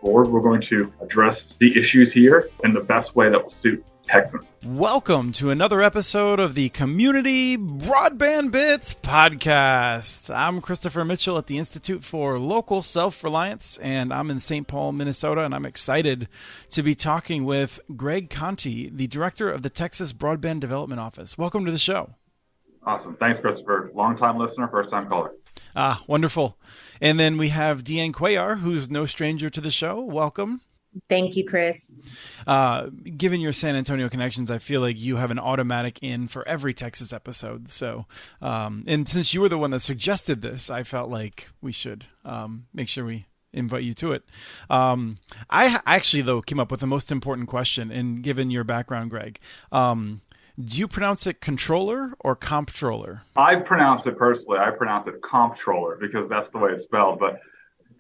board. We're going to address the issues here in the best way that will suit Texans. Welcome to another episode of the Community Broadband Bits podcast. I'm Christopher Mitchell at the Institute for Local Self-Reliance, and I'm in St. Paul, Minnesota, and I'm excited to be talking with Greg Conti, the director of the Texas Broadband Development Office. Welcome to the show. Awesome. Thanks, Christopher. Long-time listener, first-time caller. Wonderful. And then we have Deanne Cuellar, who's no stranger to the show. Welcome. Thank you, Chris. Given your San Antonio connections, I feel like you have an automatic in for every Texas episode. So, and since you were the one that suggested this, I felt like we should make sure we invite you to it. I actually, though, came up with the most important question, and given your background, Greg, do you pronounce it controller or comptroller? I pronounce it comptroller because that's the way it's spelled, but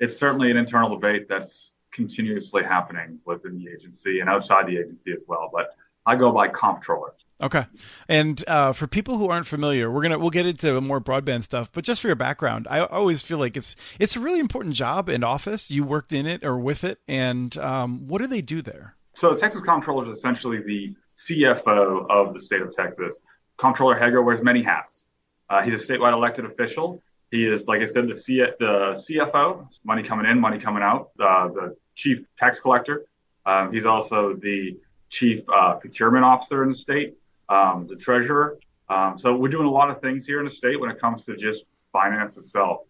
it's certainly an internal debate that's continuously happening within the agency and outside the agency as well. But I go by comptroller. Okay. And for people who aren't familiar, we'll get into more broadband stuff, but just for your background, I always feel like it's a really important job and office. You worked in it or with it, and what do they do there? So Texas Comptroller is essentially the CFO of the state of Texas. Comptroller Hager wears many hats. He's a statewide elected official. He is, like I said, the CFO, money coming in, money coming out, the chief tax collector. He's also the chief procurement officer in the state, the treasurer. So we're doing a lot of things here in the state when it comes to just finance itself.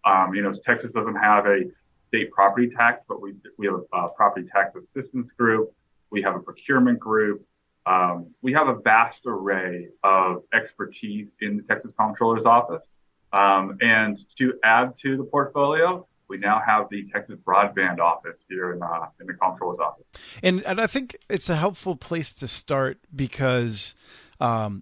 Texas doesn't have a state property tax, but we have a property tax assistance group. We have a procurement group. We have a vast array of expertise in the Texas Comptroller's office. And to add to the portfolio, we now have the Texas Broadband office here in the Comptroller's office. And I think it's a helpful place to start because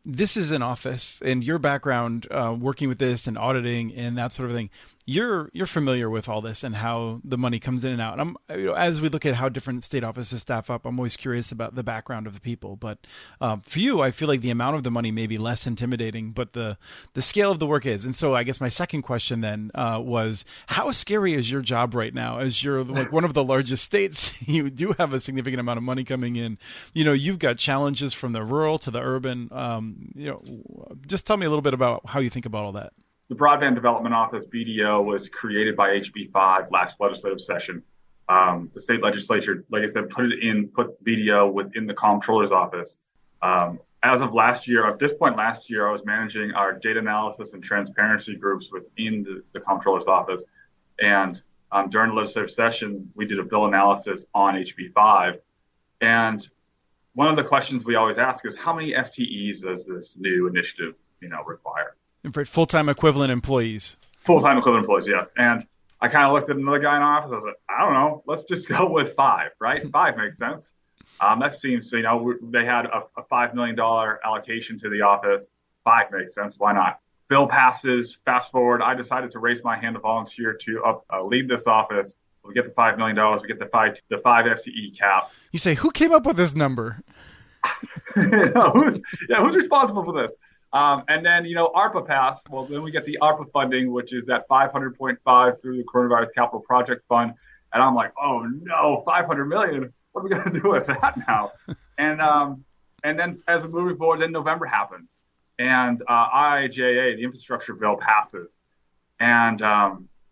this is an office, and your background working with this and auditing and that sort of thing, you're familiar with all this and how the money comes in and out. And as we look at how different state offices staff up, I'm always curious about the background of the people. But for you, I feel like the amount of the money may be less intimidating, but the scale of the work is. And so I guess my second question then was, how scary is your job right now? As you're like one of the largest states, you do have a significant amount of money coming in. You've got challenges from the rural to the urban. Just tell me a little bit about how you think about all that. The Broadband Development Office, BDO, was created by HB 5 last legislative session. The state legislature, like I said, put BDO within the Comptroller's office. As of last year, I was managing our data analysis and transparency groups within the Comptroller's office. And during the legislative session, we did a bill analysis on HB 5. And one of the questions we always ask is, how many FTEs does this new initiative, require? For full-time equivalent employees. Full-time equivalent employees, yes. And I kind of looked at another guy in our office. I was like, I don't know. Let's just go with 5, right? 5 makes sense. That seems, they had a $5 million allocation to the office. 5 makes sense. Why not? Bill passes. Fast forward. I decided to raise my hand to volunteer to lead this office. We get the $5 million. We get the 5 FTE cap. You say, who came up with this number? Who's responsible for this? And then, ARPA passed. Well, then we get the ARPA funding, which is that 500.5 through the Coronavirus Capital Projects Fund. And I'm like, oh no, 500 million. What are we going to do with that now? And then as we're moving forward, then November happens. And IIJA, the infrastructure bill, passes. And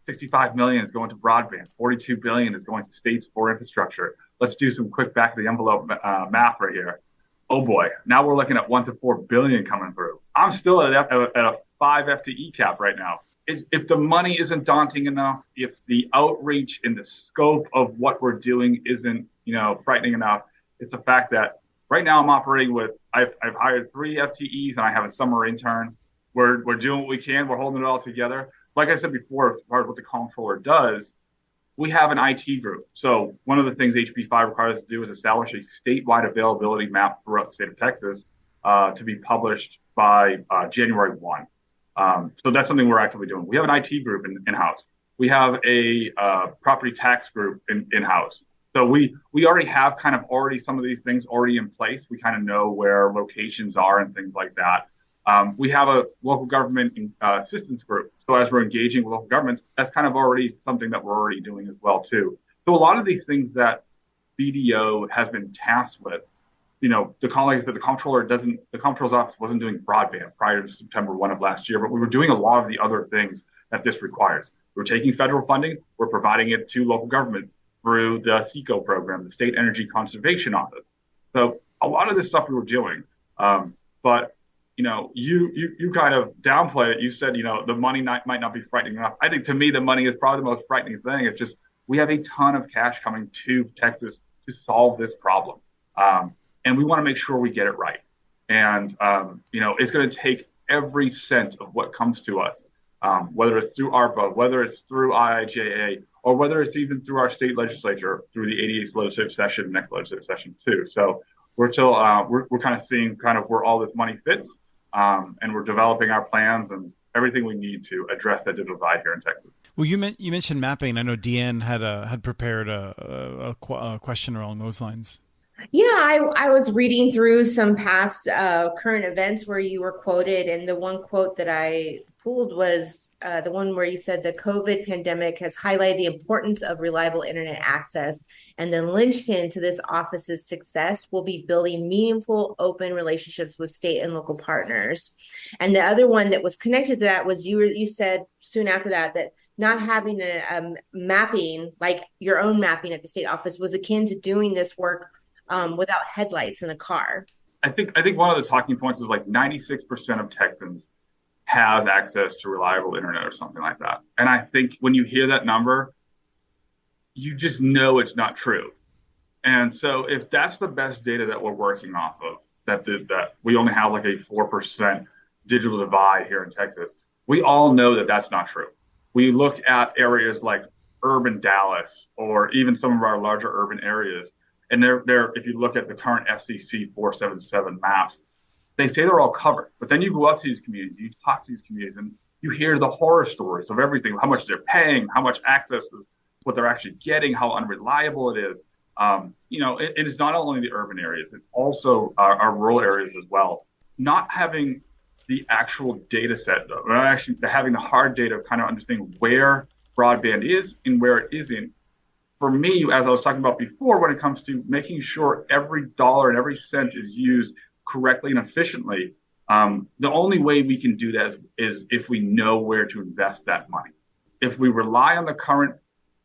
65 million is going to broadband. 42 billion is going to states for infrastructure. Let's do some quick back of the envelope math right here. Oh boy, now we're looking at 1 to 4 billion coming through. I'm still at a 5 FTE cap right now. If the money isn't daunting enough, if the outreach and the scope of what we're doing isn't, frightening enough, it's a fact that right now I'm operating with, I've hired 3 FTEs and I have a summer intern. We're doing what we can. We're holding it all together. Like I said before, as part of what the comptroller does, we have an IT group. So one of the things HB 5 requires us to do is establish a statewide availability map throughout the state of Texas to be published by January 1. So that's something we're actively doing. We have an IT group in-house. We have a property tax group in-house. So we already have some of these things already in place. We kind of know where locations are and things like that. We have a local government assistance group. So as we're engaging with local governments, that's kind of already something that we're already doing as well too. So a lot of these things that BDO has been tasked with, like I said, the comptroller's office wasn't doing broadband prior to September 1 of last year, but we were doing a lot of the other things that this requires. We're taking federal funding, we're providing it to local governments through the SECO program, the State Energy Conservation Office. So a lot of this stuff we were doing, but you kind of downplay it. You said, the money might not be frightening enough. I think to me, the money is probably the most frightening thing. It's just we have a ton of cash coming to Texas to solve this problem. And we want to make sure we get it right. And, it's going to take every cent of what comes to us, whether it's through ARPA, whether it's through IIJA, or whether it's even through our state legislature, through the 88th legislative session, next legislative session too. So we're still, we're kind of seeing kind of where all this money fits, and we're developing our plans and everything we need to address that digital divide here in Texas. Well, you mentioned mapping. I know Deanne had prepared a question along those lines. Yeah, I was reading through some past current events where you were quoted, and the one quote that I pulled was the one where you said the COVID pandemic has highlighted the importance of reliable internet access, and the linchpin to this office's success will be building meaningful, open relationships with state and local partners. And the other one that was connected to that was you said soon after that not having a mapping, like your own mapping at the state office, was akin to doing this work without headlights in a car. I think one of the talking points is like 96% of Texans has access to reliable internet or something like that. And I think when you hear that number, you just know it's not true. And so if that's the best data that we're working off of, that we only have like a 4% digital divide here in Texas, we all know that that's not true. We look at areas like urban Dallas or even some of our larger urban areas, and they're if you look at the current FCC 477 maps, they say they're all covered. But then you go out to these communities, you talk to these communities, and you hear the horror stories of everything, how much they're paying, how much access is, what they're actually getting, how unreliable it is. It is not only the urban areas, it's also our rural areas as well. Not having the actual data set, though, not actually having the hard data of kind of understanding where broadband is and where it isn't. For me, as I was talking about before, when it comes to making sure every dollar and every cent is used correctly and efficiently, the only way we can do that is if we know where to invest that money. If we rely on the current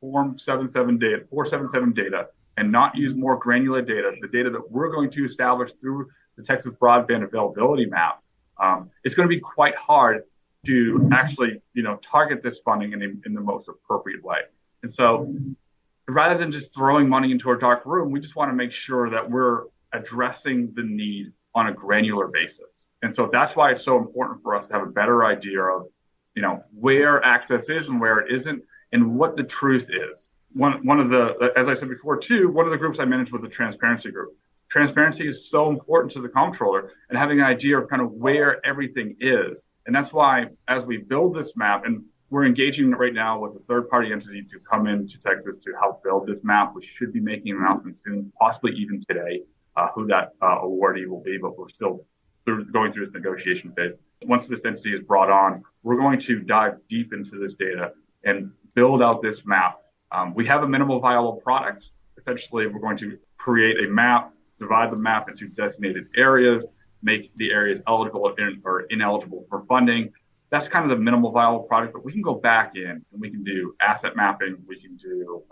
477 data and not use more granular data, the data that we're going to establish through the Texas Broadband Availability Map, it's going to be quite hard to actually, target this funding in the most appropriate way. And so rather than just throwing money into a dark room, we just want to make sure that we're addressing the need on a granular basis. And so that's why it's so important for us to have a better idea of, where access is and where it isn't and what the truth is. One of the, as I said before too, one of the groups I managed was the transparency group. Transparency is so important to the comptroller and having an idea of kind of where everything is. And that's why as we build this map, and we're engaging right now with a third-party entity to come into Texas to help build this map. We should be making an announcement soon, possibly even today, who that awardee will be, but we're still going through this negotiation phase. Once this entity is brought on, we're going to dive deep into this data and build out this map. We have a minimal viable product. Essentially, we're going to create a map, divide the map into designated areas, make the areas eligible or ineligible for funding. That's kind of the minimal viable product, but we can go back in and we can do asset mapping. We can do,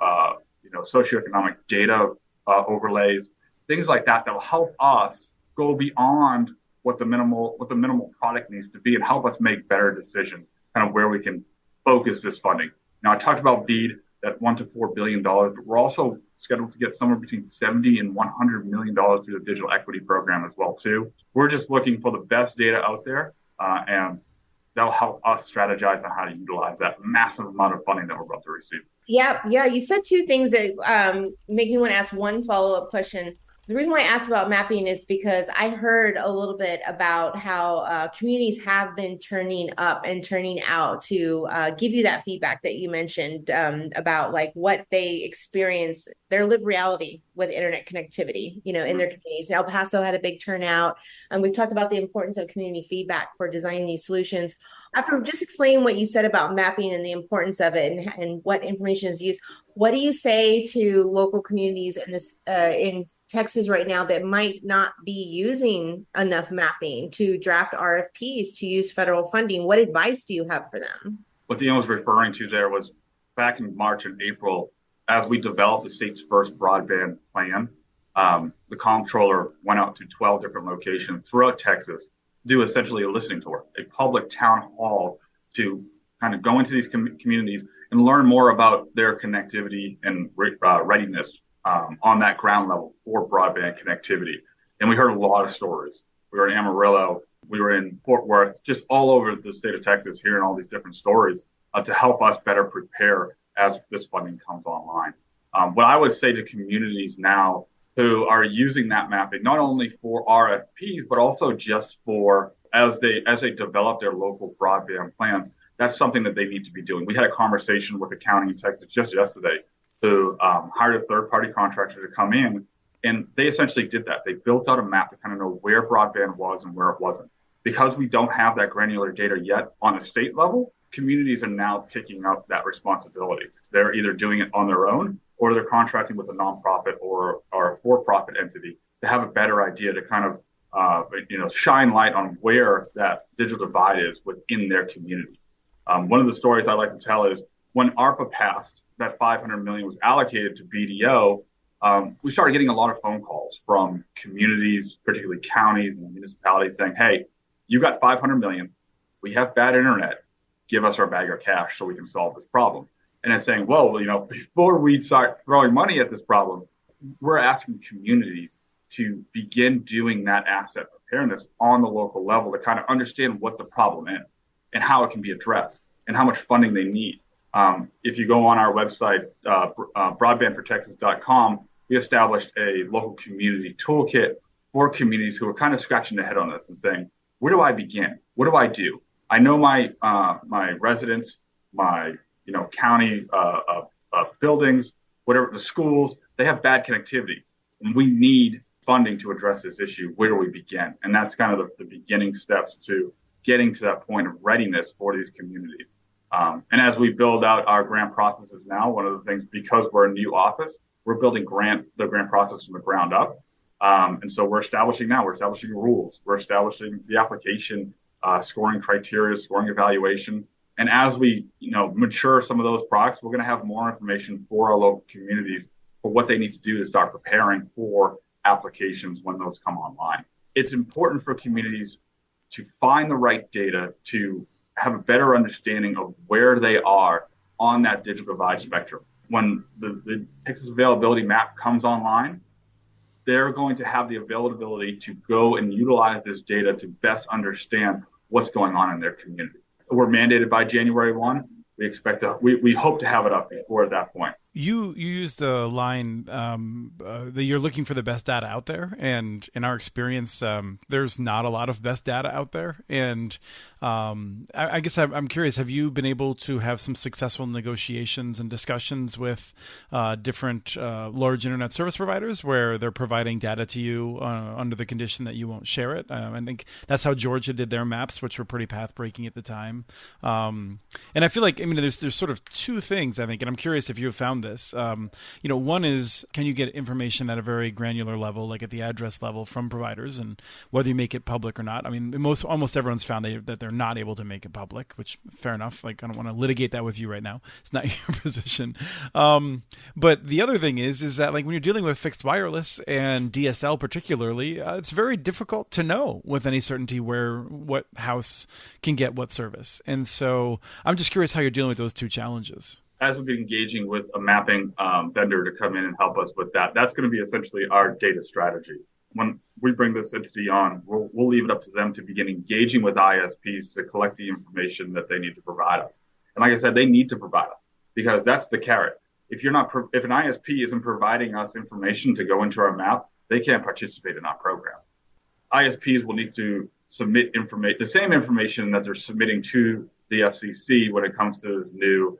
socioeconomic data overlays, things like that will help us go beyond what the minimal product needs to be and help us make better decisions, kind of where we can focus this funding. Now, I talked about BEAD, that $1 to $4 billion, but we're also scheduled to get somewhere between $70 and $100 million through the digital equity program as well, too. We're just looking for the best data out there, and that'll help us strategize on how to utilize that massive amount of funding that we're about to receive. Yeah. You said two things that make me want to ask one follow-up question. The reason why I asked about mapping is because I heard a little bit about how communities have been turning up and turning out to give you that feedback that you mentioned about like what they experience, their lived reality with internet connectivity, in their communities. El Paso had a big turnout, and we've talked about the importance of community feedback for designing these solutions. After just explaining what you said about mapping and the importance of it and what information is used, what do you say to local communities in this in Texas right now that might not be using enough mapping to draft RFPs to use federal funding? What advice do you have for them? What Dean was referring to there was back in March and April, as we developed the state's first broadband plan, the comptroller went out to 12 different locations throughout Texas, do essentially a listening tour, a public town hall to kind of go into these communities and learn more about their connectivity and readiness on that ground level for broadband connectivity. And we heard a lot of stories. We were in Amarillo, we were in Fort Worth, just all over the state of Texas, hearing all these different stories to help us better prepare as this funding comes online. What I would say to communities now who are using that mapping, not only for RFPs, but also just for as they develop their local broadband plans, that's something that they need to be doing. We had a conversation with a county in Texas just yesterday who hired a third-party contractor to come in, and they essentially did that. They built out a map to kind of know where broadband was and where it wasn't. Because we don't have that granular data yet on a state level, communities are now picking up that responsibility. They're either doing it on their own or they're contracting with a nonprofit or a for-profit entity to have a better idea to kind of shine light on where that digital divide is within their community. One of the stories I like to tell is when ARPA passed, that $500 million was allocated to BDO. We started getting a lot of phone calls from communities, particularly counties and municipalities, saying, "Hey, you got $500 million. We have bad internet. Give us our bag of cash so we can solve this problem." And it's saying, well, before we start throwing money at this problem, we're asking communities to begin doing that asset preparedness on the local level to kind of understand what the problem is and how it can be addressed and how much funding they need. If you go on our website, broadbandfortexas.com, we established a local community toolkit for communities who are kind of scratching their head on this and saying, where do I begin? What do I do? I know my residents, my county buildings, whatever, the schools, they have bad connectivity, and we need funding to address this issue. Where do we begin? And that's kind of the beginning steps to getting to that point of readiness for these communities. And as we build out our grant processes now, one of the things, because we're a new office, we're building the grant process from the ground up. And so we're establishing rules, we're establishing the application, scoring criteria, scoring evaluation. And as we, mature some of those products, we're going to have more information for our local communities for what they need to do to start preparing for applications when those come online. It's important for communities to find the right data, to have a better understanding of where they are on that digital divide spectrum. When the Texas availability map comes online, they're going to have the availability to go and utilize this data to best understand what's going on in their community. We're mandated by January 1. We hope to have it up before that point. You used the line that you're looking for the best data out there, and in our experience, there's not a lot of best data out there. And I guess I'm curious: have you been able to have some successful negotiations and discussions with different large internet service providers where they're providing data to you under the condition that you won't share it? I think that's how Georgia did their maps, which were pretty path-breaking at the time. And I feel like there's sort of two things I think, and I'm curious if you have found this. One is, can you get information at a very granular level, like at the address level, from providers, and whether you make it public or not. I mean, almost everyone's found that they're not able to make it public, which fair enough. Like, I don't want to litigate that with you right now. It's not your position. But the other thing is that, like, when you're dealing with fixed wireless and DSL particularly, it's very difficult to know with any certainty what house can get what service. And so I'm just curious how you're dealing with those two challenges. As we've been engaging with a mapping vendor to come in and help us with that, that's going to be essentially our data strategy. When we bring this entity on, we'll leave it up to them to begin engaging with ISPs to collect the information that they need to provide us. And like I said, they need to provide us because that's the carrot. If an ISP isn't providing us information to go into our map, they can't participate in our program. ISPs will need to submit the same information that they're submitting to the FCC when it comes to this new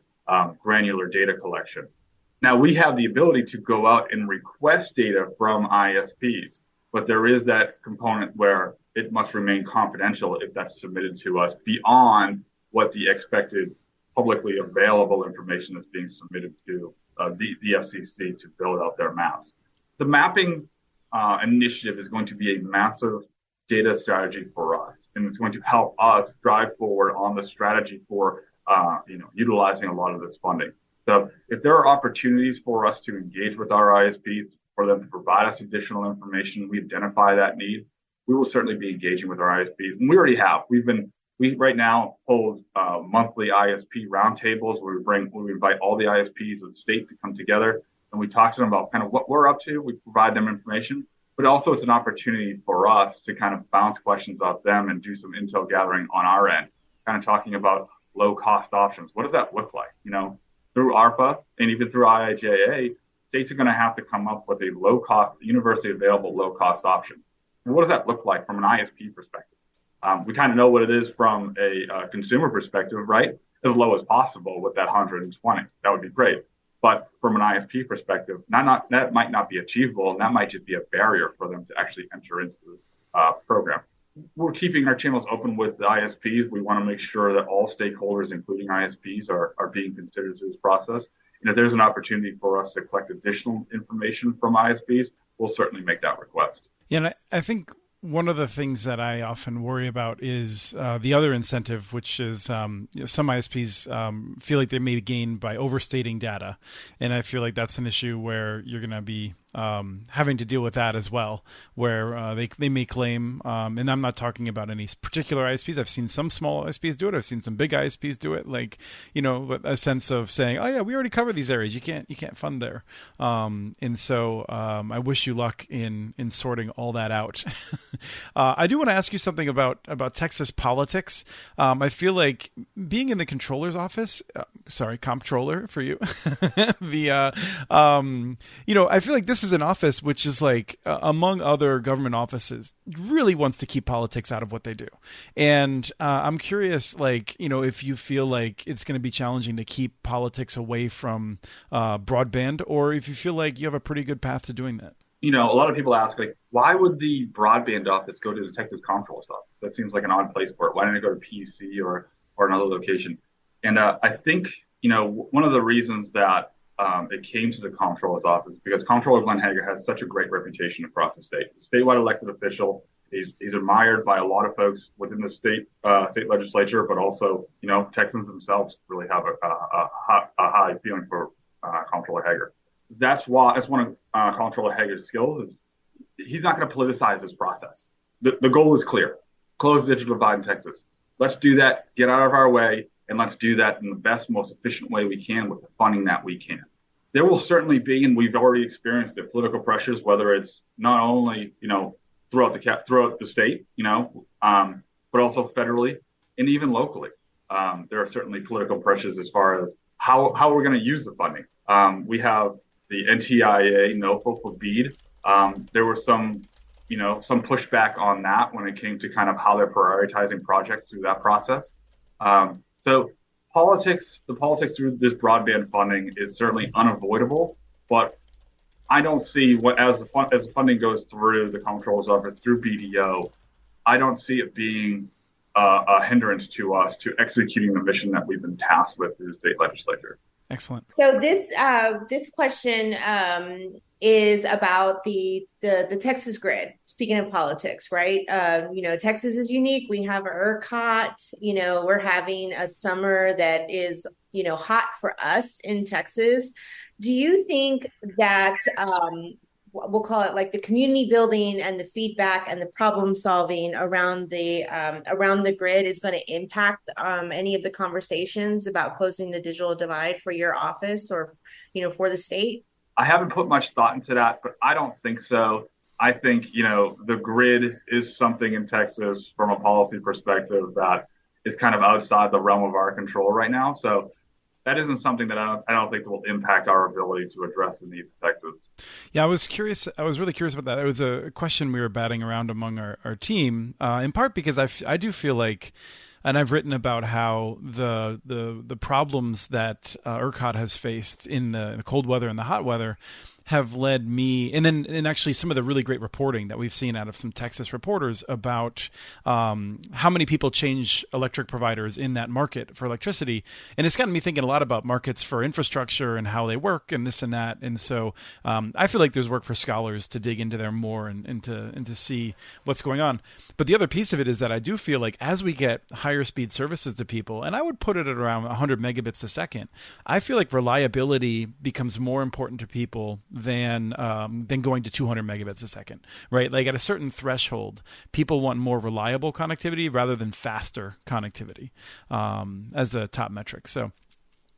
granular data collection. Now, we have the ability to go out and request data from ISPs, but there is that component where it must remain confidential if that's submitted to us beyond what the expected publicly available information that's being submitted to the FCC to build out their maps. The mapping initiative is going to be a massive data strategy for us, and it's going to help us drive forward on the strategy for utilizing a lot of this funding. So if there are opportunities for us to engage with our ISPs, for them to provide us additional information, we identify that need, we will certainly be engaging with our ISPs. And we already have. We right now hold monthly ISP roundtables where we invite all the ISPs of the state to come together, and we talk to them about kind of what we're up to. We provide them information, but also it's an opportunity for us to kind of bounce questions off them and do some intel gathering on our end, kind of talking about low cost options. What does that look like? Through ARPA and even through IIJA, states are going to have to come up with a low cost, universally available low cost option. And what does that look like from an ISP perspective? We kind of know what it is from a consumer perspective, right? As low as possible with that 120. That would be great. But from an ISP perspective, that might not be achievable, and that might just be a barrier for them to actually enter into the program. We're keeping our channels open with the ISPs. We want to make sure that all stakeholders, including ISPs, are being considered through this process. And if there's an opportunity for us to collect additional information from ISPs, we'll certainly make that request. Yeah, and I think one of the things that I often worry about is the other incentive, which is some ISPs feel like they may gain by overstating data. And I feel like that's an issue where you're going to be having to deal with that as well, where they may claim, and I'm not talking about any particular ISPs. I've seen some small ISPs do it. I've seen some big ISPs do it. Like, a sense of saying, oh yeah, we already covered these areas. You can't fund there. And so I wish you luck in sorting all that out. I do want to ask you something about Texas politics. I feel like being in the controller's office, comptroller for you, I feel like this is an office which is like, among other government offices, really wants to keep politics out of what they do. And I'm curious, if you feel like it's going to be challenging to keep politics away from broadband, or if you feel like you have a pretty good path to doing that. A lot of people ask, why would the broadband office go to the Texas Comptroller's office? That seems like an odd place for it. Why didn't it go to PUC or another location? And I think, one of the reasons that it came to the Comptroller's office, because Comptroller Glenn Hager has such a great reputation across the state. Statewide elected official. He's admired by a lot of folks within the state legislature, but also, Texans themselves really have a high feeling for Comptroller Hager. That's one of Comptroller Hager's skills is he's not going to politicize this process. The goal is clear. Close the digital divide in Texas. Let's do that. Get out of our way. And let's do that in the best, most efficient way we can with the funding that we can. There will certainly be, and we've already experienced it, political pressures, whether it's not only, throughout the state, but also federally and even locally. There are certainly political pressures as far as how we're going to use the funding. We have the NTIA, NOFA for BEAD. There was some pushback on that when it came to kind of how they're prioritizing projects through that process. So the politics through this broadband funding is certainly unavoidable, but I don't see as the funding goes through the Comptroller's office through BDO, I don't see it being a hindrance to us to executing the mission that we've been tasked with through the state legislature. Excellent. So this question is about the Texas grid. Speaking of politics, right? Texas is unique. We have ERCOT. We're having a summer that is hot for us in Texas. Do you think that we'll call it like the community building and the feedback and the problem solving around the grid is going to impact any of the conversations about closing the digital divide for your office or for the state? I haven't put much thought into that, but I don't think so. I think the grid is something in Texas from a policy perspective that is kind of outside the realm of our control right now. So that isn't something that I don't think will impact our ability to address the needs of Texas. Yeah, I was curious. I was really curious about that. It was a question we were batting around among our team, in part because I do feel like, and I've written about how the problems that ERCOT has faced in the cold weather and the hot weather have led me, and actually some of the really great reporting that we've seen out of some Texas reporters about how many people change electric providers in that market for electricity. And it's gotten me thinking a lot about markets for infrastructure and how they work and this and that. And so I feel like there's work for scholars to dig into there more and to see what's going on. But the other piece of it is that I do feel like as we get higher speed services to people, and I would put it at around 100 megabits a second, I feel like reliability becomes more important to people than going to 200 megabits a second, right? Like at a certain threshold, people want more reliable connectivity rather than faster connectivity as a top metric. So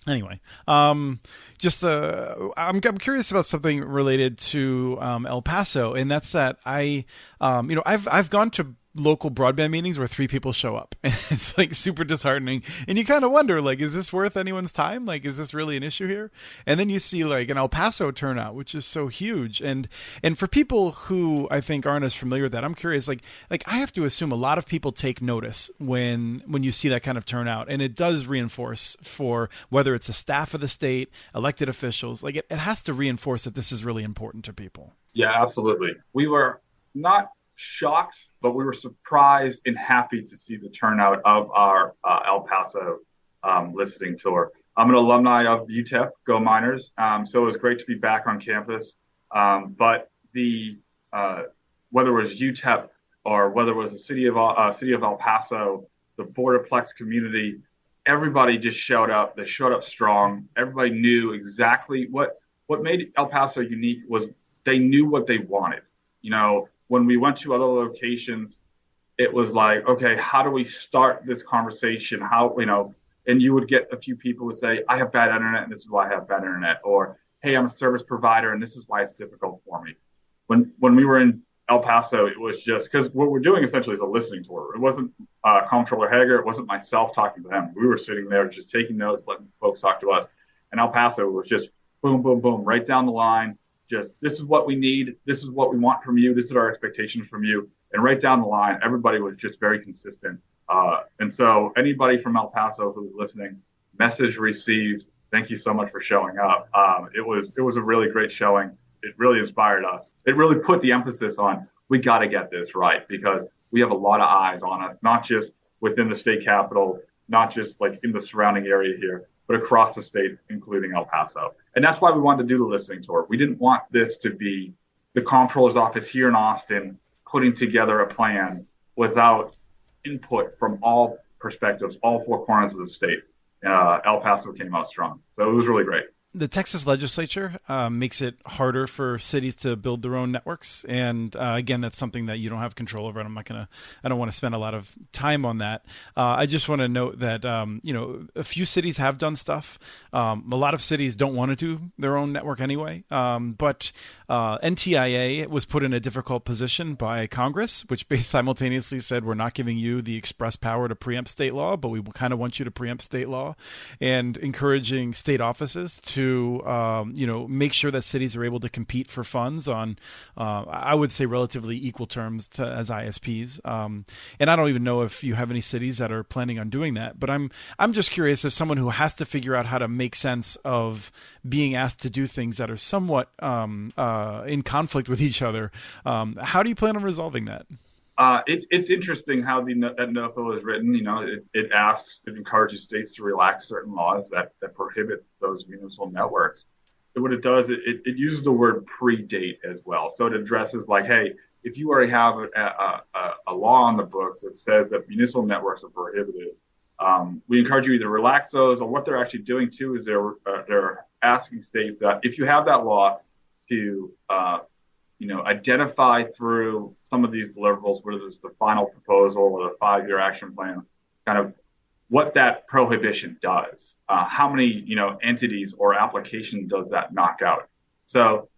anyway, I'm curious about something related to El Paso, and that's that I've gone to local broadband meetings where 3 people show up, and it's like super disheartening, and you kind of wonder, like, is this worth anyone's time? Like, is this really an issue here? And then you see like an El Paso turnout, which is so huge, and for people who I think aren't as familiar with that, I'm curious, like I have to assume a lot of people take notice when you see that kind of turnout, and it does reinforce, for whether it's the staff of the state, elected officials, like it has to reinforce that this is really important to people. Yeah, absolutely. We were not shocked, but we were surprised and happy to see the turnout of our El Paso listening tour. I'm an alumni of UTEP, Go Miners, so it was great to be back on campus. But the whether it was UTEP or whether it was the city of El Paso, the Borderplex community, everybody just showed up. They showed up strong. Everybody knew exactly what made El Paso unique was they knew what they wanted. When we went to other locations, it was like, okay, how do we start this conversation? And you would get a few people who say, I have bad internet and this is why I have bad internet. Or, hey, I'm a service provider and this is why it's difficult for me. When we were in El Paso, it was just because what we're doing essentially is a listening tour. It wasn't Comptroller Hager. It wasn't myself talking to them. We were sitting there just taking notes, letting folks talk to us. And El Paso was just boom, boom, boom, right down the line. Just, this is what we need. This is what we want from you. This is our expectations from you. And right down the line, everybody was just very consistent. And so anybody from El Paso who's listening, message received. Thank you so much for showing up. It was a really great showing. It really inspired us. It really put the emphasis on, we got to get this right, because we have a lot of eyes on us, not just within the state capitol, not just like in the surrounding area here, but across the state, including El Paso. And that's why we wanted to do the listening tour. We didn't want this to be the comptroller's office here in Austin putting together a plan without input from all perspectives, all 4 corners of the state. El Paso came out strong. So it was really great. The Texas legislature makes it harder for cities to build their own networks, and again, that's something that you don't have control over. And I don't want to spend a lot of time on that. I just want to note that a few cities have done stuff. A lot of cities don't want to do their own network anyway. But NTIA was put in a difficult position by Congress, which simultaneously said, we're not giving you the express power to preempt state law, but we kind of want you to preempt state law, and encouraging state offices to make sure that cities are able to compete for funds on, I would say, relatively equal terms as ISPs. And I don't even know if you have any cities that are planning on doing that. But I'm just curious, as someone who has to figure out how to make sense of being asked to do things that are somewhat in conflict with each other, how do you plan on resolving that? It's interesting how that NOFO is written. It encourages states to relax certain laws that prohibit those municipal networks. And what it does, it uses the word predate as well. So it addresses like, hey, if you already have a law on the books that says that municipal networks are prohibited, we encourage you either to relax those, or what they're actually doing too is they're asking states that if you have that law to identify through some of these deliverables, whether it's the final proposal or the 5-year action plan, kind of what that prohibition does, how many entities or application does that knock out. So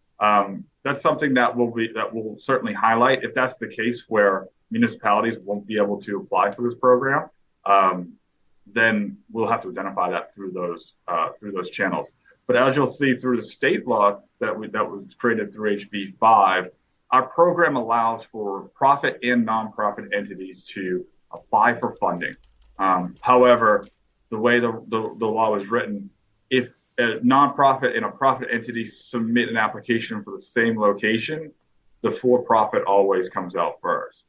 that's something that we'll certainly highlight. If that's the case where municipalities won't be able to apply for this program, then we'll have to identify that through those channels. But as you'll see through the state law that was created through HB 5, our program allows for profit and nonprofit entities to apply for funding. However, the way the law was written, if a nonprofit and a profit entity submit an application for the same location, the for-profit always comes out first.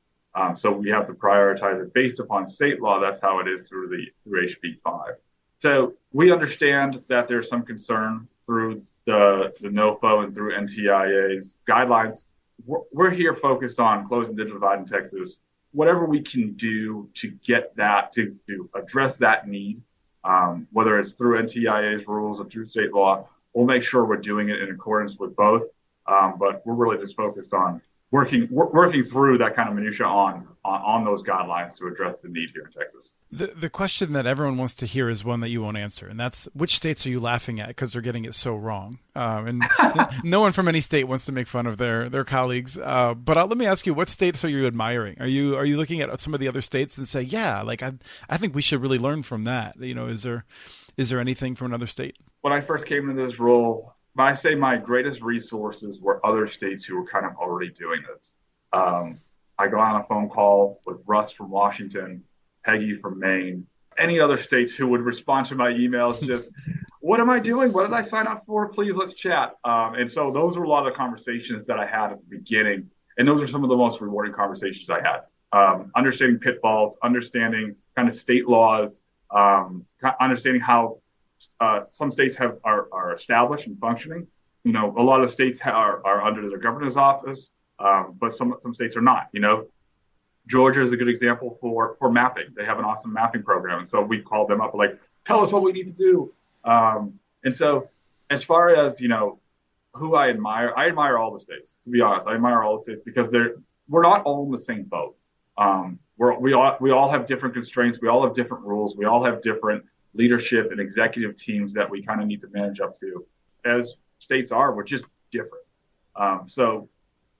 So we have to prioritize it based upon state law. That's how it is through HB 5. So we understand that there's some concern through the NOFO and through NTIA's guidelines. We're here focused on closing digital divide in Texas. Whatever we can do to get that, to address that need, whether it's through NTIA's rules or through state law, we'll make sure we're doing it in accordance with both. But we're really just focused on working through that kind of minutia on those guidelines to address the need here in Texas. The question that everyone wants to hear is one that you won't answer, and that's which states are you laughing at because they're getting it so wrong? And no one from any state wants to make fun of their colleagues. But let me ask you, what states are you admiring? Are you looking at some of the other states and say, yeah, like I think we should really learn from that? You know, is there anything from another state? When I first came into this role, I say my greatest resources were other states who were kind of already doing this. I got on a phone call with Russ from Washington, Peggy from Maine, any other states who would respond to my emails, just, what am I doing? What did I sign up for? Please, let's chat. And so those were a lot of the conversations that I had at the beginning. And those are some of the most rewarding conversations I had. Understanding pitfalls, understanding kind of state laws, understanding how some states are established and functioning. You know, a lot of states are under the governor's office, but some states are not. You know, Georgia is a good example for mapping. They have an awesome mapping program, and so we called them up like, tell us what we need to do. And so, as far as who I admire all the states. To be honest, I admire all the states because we're not all in the same boat. We all have different constraints. We all have different rules. We all have different leadership and executive teams that we kind of need to manage up to. As states are, we're just different. So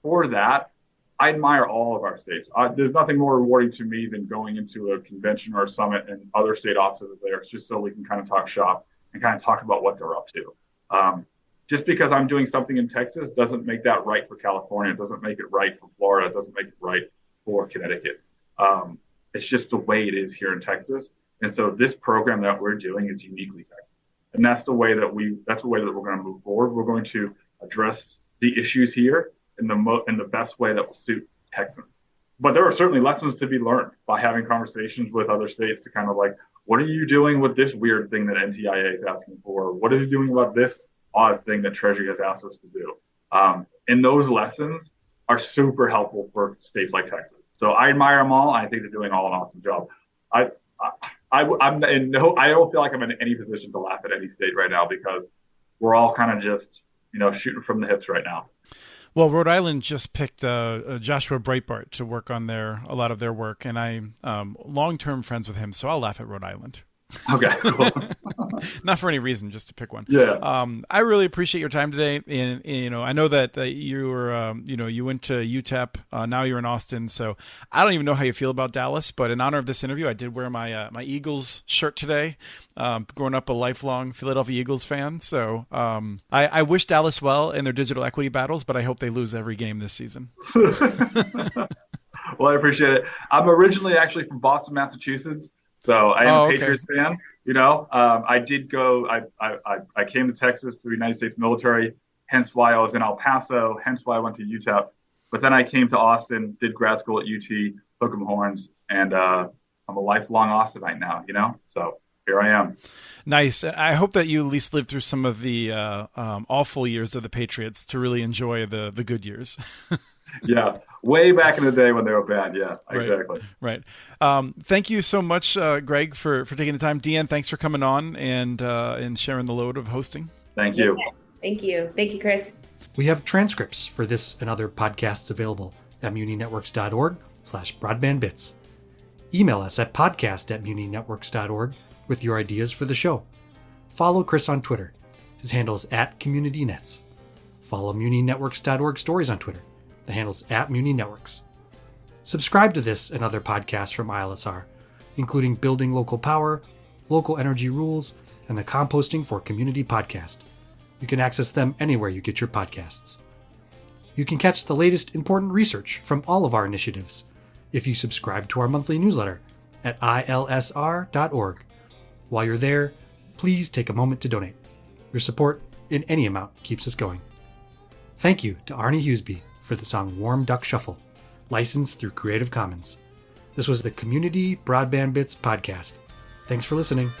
for that, I admire all of our states. There's nothing more rewarding to me than going into a convention or a summit and other state offices there. It's just so we can kind of talk shop and kind of talk about what they're up to. Just because I'm doing something in Texas doesn't make that right for California. It doesn't make it right for Florida. It doesn't make it right for Connecticut. It's just the way it is here in Texas. And so this program that we're doing is uniquely Texas. And that's the way that we're going to move forward. We're going to address the issues here in the best way that will suit Texans. But there are certainly lessons to be learned by having conversations with other states to kind of like, what are you doing with this weird thing that NTIA is asking for? What are you doing about this odd thing that Treasury has asked us to do? And those lessons are super helpful for states like Texas. So I admire them all. I think they're doing all an awesome job. I don't feel like I'm in any position to laugh at any state right now because we're all kind of just, shooting from the hips right now. Well, Rhode Island just picked Joshua Breitbart to work on a lot of their work, and I'm long-term friends with him, so I'll laugh at Rhode Island. Okay, cool. Not for any reason, just to pick one. Yeah. I really appreciate your time today, and I know that you were, you went to UTEP. Now you're in Austin, so I don't even know how you feel about Dallas. But in honor of this interview, I did wear my my Eagles shirt today. Growing up a lifelong Philadelphia Eagles fan, so I wish Dallas well in their digital equity battles, but I hope they lose every game this season. Well, I appreciate it. I'm originally actually from Boston, Massachusetts. So I am a Patriots fan, I did go, I came to Texas through the United States military, hence why I was in El Paso, hence why I went to UTEP. But then I came to Austin, did grad school at UT, Hook 'em Horns, and I'm a lifelong Austinite now, so here I am. Nice. I hope that you at least lived through some of the awful years of the Patriots to really enjoy the good years. Yeah, way back in the day when they were bad. Yeah, exactly. Right. Thank you so much, Greg, for taking the time. Deanne, thanks for coming on and sharing the load of hosting. Thank you. Thank you. Thank you, Chris. We have transcripts for this and other podcasts available at muninetworks.org/broadbandbits. Email us at podcast@muninetworks.org with your ideas for the show. Follow Chris on Twitter. His handle is @CommunityNets. Follow muninetworks.org stories on Twitter. The handle's @MuniNetworks. Subscribe to this and other podcasts from ILSR, including Building Local Power, Local Energy Rules, and the Composting for Community podcast. You can access them anywhere you get your podcasts. You can catch the latest important research from all of our initiatives if you subscribe to our monthly newsletter at ilsr.org. While you're there, please take a moment to donate. Your support in any amount keeps us going. Thank you to Arnie Hughesby for the song Warm Duck Shuffle, licensed through Creative Commons. This was the Community Broadband Bits podcast. Thanks for listening.